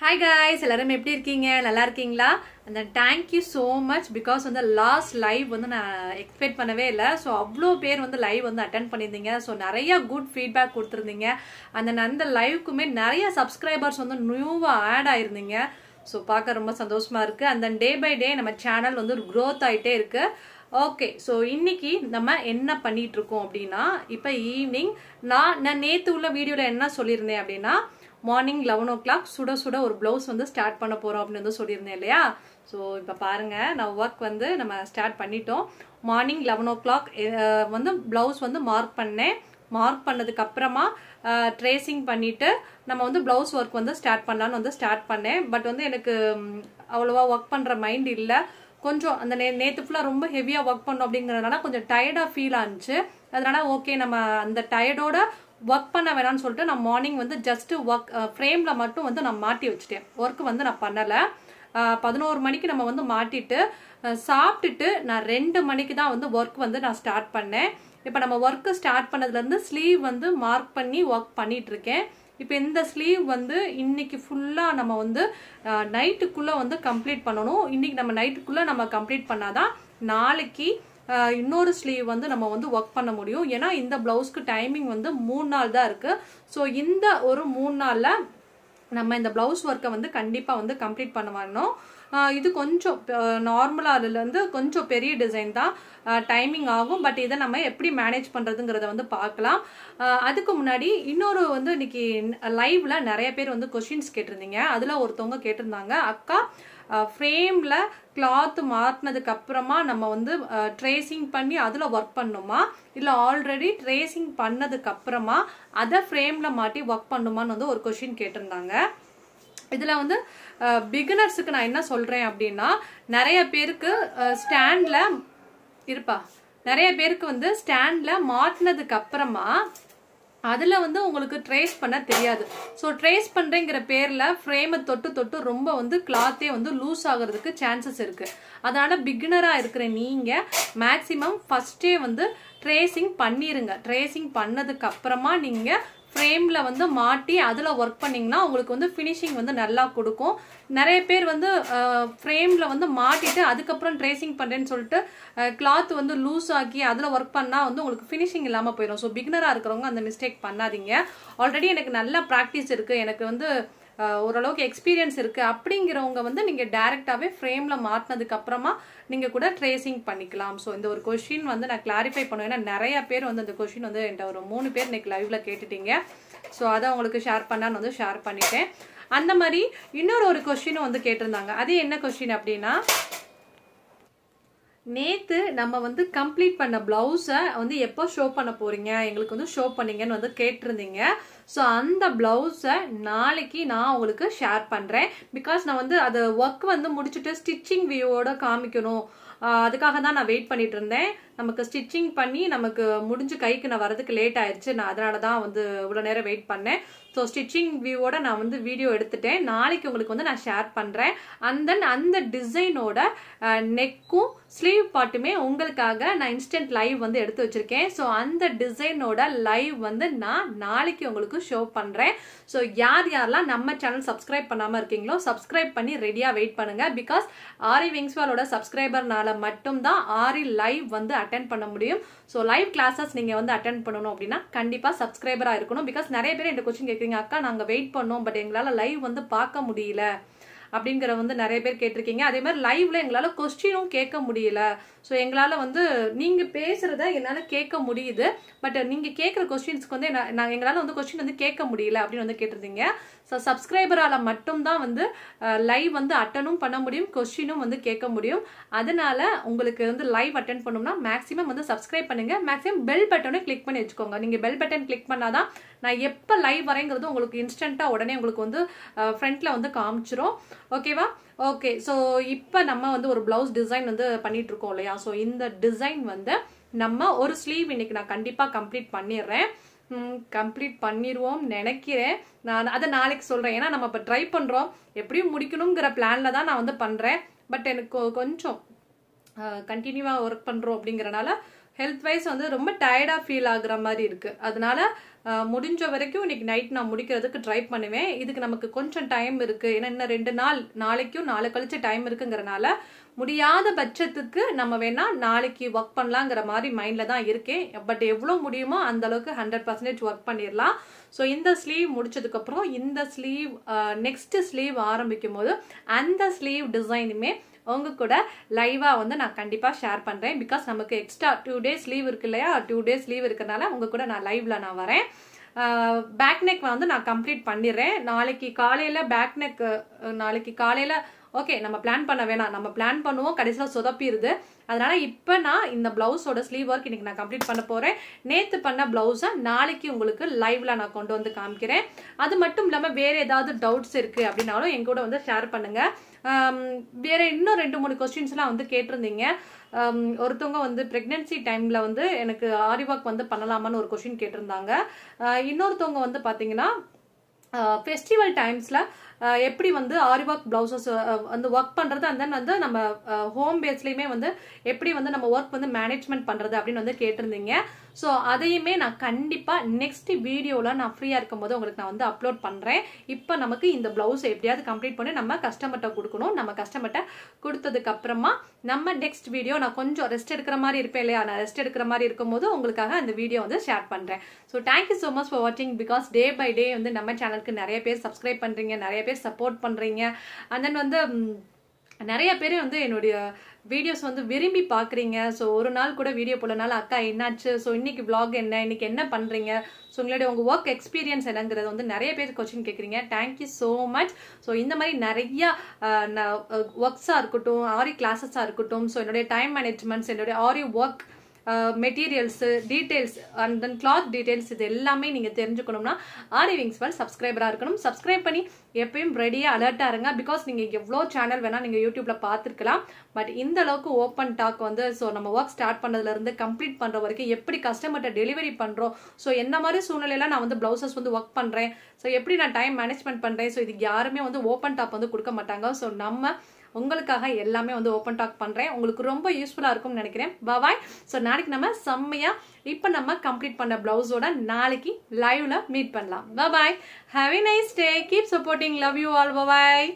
Hi guys, எல்லாரும் எப்படி இருக்கீங்க? நல்லா இருக்கீங்களா? And then thank you so much because on the last live வந்து நான் எக்ஸ்பெக்ட் பண்ணவே இல்ல. சோ அவ்ளோ பேர் வந்து லைவ் வந்து அட்டெண்ட் பண்ணிருந்தீங்க. சோ நிறைய குட் ஃபீட்பேக் கொடுத்திருந்தீங்க. அந்த லைவ்க்குமே நிறைய சப்ஸ்கிரைபர்ஸ் வந்து நியூவா ஆட் ஆயிருந்தீங்க. சோ பார்க்க ரொம்ப சந்தோஷமா இருக்கு. And then day by day நம்ம சேனல் வந்து growth ஆயிட்டே இருக்கு. ஓகே, சோ இன்னைக்கு நம்ம என்ன பண்ணிட்டு இருக்கோம் அப்படினா, இப்போ ஈவினிங் நான் நேத்து உள்ள வீடியோல என்ன சொல்லிருந்தேன் அப்படினா, மார்னிங் 11 o'clock சுட ஒரு ப்ளவுஸ் வந்து ஸ்டார்ட் பண்ண போறோம் அப்படின்னு வந்து சொல்லியிருந்தேன் இல்லையா? ஸோ இப்போ பாருங்க, நான் ஒர்க் வந்து நம்ம ஸ்டார்ட் பண்ணிட்டோம். மார்னிங் 11 o'clock வந்து ப்ளவுஸ் வந்து மார்க் பண்ணதுக்கு அப்புறமா ட்ரேசிங் பண்ணிட்டு நம்ம வந்து ப்ளவுஸ் ஒர்க் வந்து ஸ்டார்ட் பண்ணலான்னு வந்து ஸ்டார்ட் பண்ணேன். பட் வந்து எனக்கு அவ்வளோவா ஒர்க் பண்ற மைண்ட் இல்லை. கொஞ்சம் அந்த நேற்று ஃபுல்லாக ரொம்ப ஹெவியாக ஒர்க் பண்ணோம் அப்படிங்கிறதுனால கொஞ்சம் டயர்டாக ஃபீல் ஆனிச்சு. அதனால ஓகே, நம்ம அந்த டயர்டோட ஒர்க் பண்ண வேணாம்னு சொல்லிட்டு நான் மார்னிங் வந்து ஜஸ்ட் ஒர்க் ஃப்ரேம்ல மட்டும் வந்து நான் மாட்டி வச்சுட்டேன். ஒர்க் வந்து நான் பண்ணலை. 11 மணிக்கு நம்ம வந்து மாட்டிட்டு சாப்பிட்டுட்டு நான் 2 மணிக்கு தான் வந்து ஒர்க் வந்து நான் ஸ்டார்ட் பண்ணேன். இப்போ நம்ம ஒர்க்கு ஸ்டார்ட் பண்ணதுலேருந்து ஸ்லீவ் வந்து மார்க் பண்ணி ஒர்க் பண்ணிட்டு இருக்கேன். இப்போ இந்த ஸ்லீவ் வந்து இன்னைக்கு ஃபுல்லாக நம்ம வந்து நைட்டுக்குள்ளே வந்து கம்ப்ளீட் பண்ணணும். இன்னைக்கு நம்ம நைட்டுக்குள்ளே நம்ம கம்ப்ளீட் பண்ணாதான் நாளைக்கு இன்னொரு ஸ்லீவ் வந்து நம்ம வந்து ஒர்க் பண்ண முடியும். ஏன்னா இந்த பிளவுஸ்க்கு டைமிங் வந்து 3 நாள் தான் இருக்கு. ஸோ இந்த ஒரு 3 நாள்ல நம்ம இந்த பிளவுஸ் ஒர்க்கை வந்து கண்டிப்பா வந்து கம்ப்ளீட் பண்ண வரணும். இது கொஞ்சம் நார்மலாலேருந்து கொஞ்சம் பெரிய டிசைன் தான், டைமிங் ஆகும். பட் இதை நம்ம எப்படி மேனேஜ் பண்றதுங்கிறத வந்து பார்க்கலாம். அதுக்கு முன்னாடி இன்னொரு வந்து இன்னைக்கு லைவ்ல நிறைய பேர் வந்து கொஸ்டின்ஸ் கேட்டிருந்தீங்க. அதுல ஒருத்தவங்க கேட்டிருந்தாங்க, அக்கா ஃப்ரேம்ல கிளாத் மாட்டினதுக்கு அப்புறமா நம்ம வந்து ட்ரேசிங் பண்ணி அதுல ஒர்க் பண்ணுமா, இல்ல ஆல்ரெடி ட்ரேசிங் பண்ணதுக்கு அப்புறமா அதை ஃப்ரேம்ல மாட்டி ஒர்க் பண்ணுமான்னு வந்து ஒரு கொஸ்டின் கேட்டிருந்தாங்க. இதுல வந்து பிகினர்ஸுக்கு நான் என்ன சொல்றேன் அப்படின்னா, நிறைய பேருக்கு வந்து ஸ்டாண்ட்ல மாட்டினதுக்கு அப்புறமா அதுல வந்து உங்களுக்கு ட்ரேஸ் பண்ண தெரியாது. ஸோ ட்ரேஸ் பண்றேங்கிற பேர்ல ஃப்ரேமை தொட்டு ரொம்ப வந்து கிளாத்தே வந்து லூஸ் ஆகுறதுக்கு சான்சஸ் இருக்கு. அதனால பிகினரா இருக்கிற நீங்க மேக்சிமம் ஃபர்ஸ்டே வந்து ட்ரேசிங் பண்ணிருங்க. ட்ரேசிங் பண்ணதுக்கு அப்புறமா நீங்க ஃப்ரேம்ல வந்து மாட்டி அதுல ஒர்க் பண்ணீங்கன்னா உங்களுக்கு வந்து ஃபினிஷிங் வந்து நல்லா கொடுக்கும். நிறைய பேர் வந்து ஃப்ரேம்ல வந்து மாட்டிட்டு அதுக்கப்புறம் ட்ரேசிங் பண்றேன்னு சொல்லிட்டு கிளாத் வந்து லூஸ் ஆக்கி அதுல ஒர்க் பண்ணா வந்து உங்களுக்கு ஃபினிஷிங் இல்லாம போயிடும். ஸோ பிகினரா இருக்கிறவங்க அந்த மிஸ்டேக் பண்ணாதீங்க. ஆல்ரெடி எனக்கு நல்ல ப்ராக்டிஸ் இருக்கு, எனக்கு வந்து ஓரளவுக்கு எக்ஸ்பீரியன்ஸ் இருக்கு அப்படிங்கிறவங்க வந்து நீங்க டைரக்டாவே ஃப்ரேம்ல மாட்டினதுக்கு அப்புறமா நீங்க கூட ட்ரேசிங் பண்ணிக்கலாம். ஸோ இந்த ஒரு கொஸ்டின் வந்து நான் கிளாரிஃபை பண்ணுவேன். ஏன்னா நிறைய பேர் வந்து இந்த கொஸ்டின் வந்து என்கிட்ட ஒரு 3 பேர் இன்னைக்கு லைவ்ல கேட்டுட்டீங்க. ஸோ அதை உங்களுக்கு ஷேர் பண்ணான்னு வந்து ஷேர் பண்ணிட்டேன். அந்த மாதிரி இன்னொரு கொஸ்டினும் வந்து கேட்டிருந்தாங்க. அது என்ன கொஸ்டின் அப்படின்னா, நேத்து நம்ம வந்து கம்ப்ளீட் பண்ண பிளவுஸை வந்து எப்போ ஷோ பண்ண போறீங்க, எங்களுக்கு வந்து ஷோ பண்ணீங்கன்னு வந்து கேட்டிருந்தீங்க. ஸோ அந்த பிளவுஸை நாளைக்கு நான் உங்களுக்கு ஷேர் பண்றேன். பிகாஸ் நான் வந்து அது ஒர்க் வந்து முடிச்சுட்டு ஸ்டிச்சிங் வியூவோட காமிக்கணும். அதுக்காக தான் நான் வெயிட் பண்ணிட்டு இருந்தேன். நமக்கு ஸ்டிச்சிங் பண்ணி நமக்கு முடிஞ்சு கைக்கு நான் வரதுக்கு லேட் ஆயிடுச்சு. நான் அதனால தான் வந்து இவ்வளவு நேரம் வெயிட் பண்ணேன். ஸோ ஸ்டிச்சிங் வியூவோட நான் வந்து வீடியோ எடுத்துட்டேன். நாளைக்கு உங்களுக்கு வந்து நான் ஷேர் பண்றேன். அண்ட் தென் அந்த டிசைனோட நெக்கும் ஸ்லீவ் பார்ட்டுமே உங்களுக்காக நான் இன்ஸ்டன்ட் லைவ் வந்து எடுத்து வச்சிருக்கேன். ஸோ அந்த டிசைனோட லைவ் வந்து நான் நாளைக்கு உங்களுக்கு ஷோ பண்றேன். ஸோ யாரெல்லாம் நம்ம சேனல் சப்ஸ்கிரைப் பண்ணாம இருக்கீங்களோ சப்ஸ்கிரைப் பண்ணி ரெடியா வெயிட் பண்ணுங்க. பிகாஸ் ஆரி விங்ஸ்வாலோட சப்ஸ்கிரைபர்னால மட்டும்தான் ஆரி லைவ் வந்து அட்டென்ட் பண்ண முடியும். ஸோ லைவ் கிளாஸஸ் நீங்க வந்து அட்டென்ட் பண்ணணும் அப்படின்னா கண்டிப்பா சப்ஸ்கிரைபரா இருக்கணும். பிகாஸ் நிறைய பேர் இந்த கொஸ்டின் கேட்குறீங்க, அக்கா நாங்க வெயிட் பண்ணோம் பட் எங்களால லைவ் வந்து பார்க்க முடியல அப்படிங்கிற வந்து நிறைய பேர் கேட்டிருக்கீங்க. அதே மாதிரி லைவ்ல எங்களால கொஸ்டினும் கேட்க முடியல. ஸோ எங்களால வந்து நீங்க பேசுறத என்னால கேட்க முடியுது, பட் நீங்க கேட்கிற கொஸ்டின்ஸ்க்கு வந்து எங்களால வந்து கொஸ்டின் வந்து கேட்க முடியல அப்படின்னு வந்து கேட்டிருந்தீங்க. ஸோ சப்ஸ்கிரைபரால மட்டும்தான் வந்து லைவ் வந்து அட்டனும் பண்ண முடியும், கொஸ்டினும் வந்து கேட்க முடியும். அதனால உங்களுக்கு வந்து லைவ் அட்டன் பண்ணணும்னா மேக்ஸிமம் வந்து சப்ஸ்கிரைப் பண்ணுங்க. மேக்ஸிமம் பெல் பட்டனை கிளிக் பண்ணி வச்சுக்கோங்க. நீங்க பெல் பட்டன் கிளிக் பண்ணாதான் நான் எப்ப லைவ் வரேங்கிறது உங்களுக்கு இன்ஸ்டன்டா உடனே உங்களுக்கு வந்து ஃப்ரண்ட்ல வந்து காமிச்சிரும். ஓகேவா? ஓகே, ஸோ இப்போ நம்ம வந்து ஒரு பிளவுஸ் டிசைன் வந்து பண்ணிட்டு இருக்கோம் இல்லையா? ஸோ இந்த டிசைன் வந்து நம்ம ஒரு ஸ்லீவ் இன்னைக்கு நான் கண்டிப்பா கம்ப்ளீட் பண்ணிடுறேன். கம்ப்ளீட் பண்ணிடுவோம் நினைக்கிறேன். நான் அதை நாளைக்கு சொல்றேன். ஏன்னா நம்ம இப்போ ட்ரை பண்றோம், எப்படியும் முடிக்கணுங்கிற பிளான்ல தான் நான் வந்து பண்றேன். பட் எனக்கு கொஞ்சம் கண்டினியூவா ஒர்க் பண்றோம் அப்படிங்கறனால ஹெல்த் வைஸ் வந்து ரொம்ப டயர்டா ஃபீல் ஆகுற மாதிரி இருக்கு. அதனால முடிஞ்ச வரைக்கும் இன்னைக்கு நைட் நான் முடிக்கிறதுக்கு ட்ரை பண்ணுவேன். இதுக்கு நமக்கு கொஞ்சம் டைம் இருக்கு, ஏன்னா இன்னும் 2 நாள், நாளைக்கும் நாளை கழிச்சு டைம் இருக்குங்கிறனால முடியாத பட்சத்துக்கு நம்ம வேணா நாளைக்கு ஒர்க் பண்ணலாங்கிற மாதிரி மைண்ட்ல தான் இருக்கேன். பட் எவ்வளவு முடியுமோ அந்த அளவுக்கு 100% ஒர்க் பண்ணிடலாம். ஸோ இந்த ஸ்லீவ் முடிச்சதுக்கு அப்புறம் இந்த ஸ்லீவ் நெக்ஸ்ட் ஸ்லீவ் ஆரம்பிக்கும் போது அந்த ஸ்லீவ் டிசைனுமே உங்க கூட லைவா வந்து நான் கண்டிப்பா ஷேர் பண்றேன். பிகாஸ் நமக்கு எக்ஸ்ட்ரா 2 days லீவ் இருக்கு இல்லையா, 2 days லீவ் இருக்கறனால உங்க கூட நான் லைவ்ல நான் வரேன். பேக் நெக் வந்து நான் கம்ப்ளீட் பண்ணிடுறேன். நாளைக்கு காலையில பேக் நெக், நாளைக்கு காலையில ஓகே நம்ம பிளான் பண்ண வேணாம், நம்ம பிளான் பண்ணுவோம் கடைசியில் சொதப்பிடுது. அதனால இப்போ நான் இந்த பிளவுஸோட ஸ்லீவ் ஒர்க் இன்னைக்கு நான் கம்ப்ளீட் பண்ண போறேன். நேத்து பண்ண பிளவுஸை நாளைக்கு உங்களுக்கு லைவ்ல நான் கொண்டு வந்து காமிக்கிறேன். அது மட்டும் இல்லாம வேற ஏதாவது டவுட்ஸ் இருக்கு அப்படின்னாலும் எங்க கூட வந்து ஷேர் பண்ணுங்க. வேற இன்னும் 2-3 கொஸ்டின்ஸ்லாம் வந்து கேட்டிருந்தீங்க. ஒருத்தவங்க வந்து பிரெக்னன்சி டைம்ல வந்து எனக்கு ஆரி ஒர்க் வந்து பண்ணலாமான்னு ஒரு கொஸ்டின் கேட்டிருந்தாங்க. இன்னொருத்தவங்க வந்து பாத்தீங்கன்னா ஃபெஸ்டிவல் டைம்ஸ்ல எப்படி வந்து ஆரி ஒர்க் பிளவுசஸ் வந்து ஒர்க் பண்றது, அண்ட் தென் வந்து நம்ம ஹோம் பேஸ்லயுமே வந்து எப்படி வந்து நம்ம ஒர்க் வந்து மேனேஜ்மெண்ட் பண்றது அப்படின்னு வந்து கேட்டிருந்தீங்க. ஸோ அதையுமே நான் கண்டிப்பா நெக்ஸ்ட் வீடியோல நான் ஃப்ரீயா இருக்கும் போது உங்களுக்கு நான் வந்து அப்லோட் பண்றேன். இப்போ நமக்கு இந்த பிளவுஸ் எப்படியாவது கம்ப்ளீட் பண்ணி நம்ம கஸ்டமர்ட்ட கொடுக்கணும். நம்ம கஸ்டமர்ட்ட கொடுத்ததுக்கு அப்புறமா நம்ம நெக்ஸ்ட் வீடியோ நான் கொஞ்சம் ரெஸ்ட் எடுக்கிற மாதிரி இருப்பேன் இல்லையா, நான் ரெஸ்ட் எடுக்கிற மாதிரி இருக்கும் போது உங்களுக்காக அந்த வீடியோ வந்து ஷேர் பண்றேன். So thank you so much for வாட்சிங். பிகாஸ் டே பை டே வந்து நம்ம சேனலுக்கு நிறைய பேர் சப்ஸ்கிரைப் பண்றீங்க, நிறைய பேர் சப்போர்ட் பண்றீங்க. அண்ட் தென் வந்து நிறைய பேர் வந்து என்னுடைய வீடியோஸ் வந்து விரும்பி பாக்குறீங்க. ஸோ ஒரு நாள் கூட வீடியோ போலனால அக்கா என்னாச்சு, ஸோ இன்னைக்கு விளாக் என்ன, இன்னைக்கு என்ன பண்றீங்க, ஸோ உங்களுடைய உங்க ஒர்க் எக்ஸ்பீரியன்ஸ் என்னங்கிறது வந்து நிறைய பேர் கொஸ்டின் கேட்குறீங்க. Thank you so much. ஸோ இந்த மாதிரி நிறைய ஒர்க்ஸா இருக்கட்டும், ஆரி கிளாஸஸா இருக்கட்டும், ஸோ என்னுடைய டைம் மேனேஜ்மெண்ட்ஸ், என்னுடைய aari work materials details and then cloth details, இது எல்லாமே நீங்க தெரிஞ்சுக்கணும்னா ஆரிவிங்ஸ்வேர்ல்ட் சப்ஸ்கிரைபரா இருக்கணும். சப்ஸ்கிரைப் பண்ணி எப்பயும் ரெடியா அலர்ட்டா இருங்க. பிகாஸ் நீங்க எவ்வளோ சேனல் வேணா நீங்க யூடியூப்ல பார்த்துருக்கலாம், பட் இந்த அளவுக்கு ஓப்பன் டாக் வந்து ஸோ நம்ம ஒர்க் ஸ்டார்ட் பண்ணதுல இருந்து கம்ப்ளீட் பண்ற வரைக்கும் எப்படி கஸ்டமர்கிட்ட டெலிவரி பண்றோம், ஸோ என்ன மாதிரி சூழ்நிலையில நான் வந்து பிளவுசஸ் வந்து ஒர்க் பண்றேன், ஸோ எப்படி நான் டைம் மேனேஜ்மெண்ட் பண்றேன், ஸோ இதுக்கு யாருமே வந்து ஓப்பன் டாக் வந்து கொடுக்க மாட்டாங்க. ஸோ நம்ம உங்களுக்காக எல்லாமே வந்து ஓப்பன் டாக் பண்றேன். உங்களுக்கு ரொம்ப யூஸ்ஃபுல்லா இருக்கும்னு நினைக்கிறேன். பாய். ஸோ நாளைக்கு நம்ம செம்மையா இப்போ நம்ம கம்ப்ளீட் பண்ண பிளவுஸோட நாளைக்கு லைவ்ல மீட் பண்ணலாம். Bye. Have a nice day. Keep supporting. Love you all. Bye.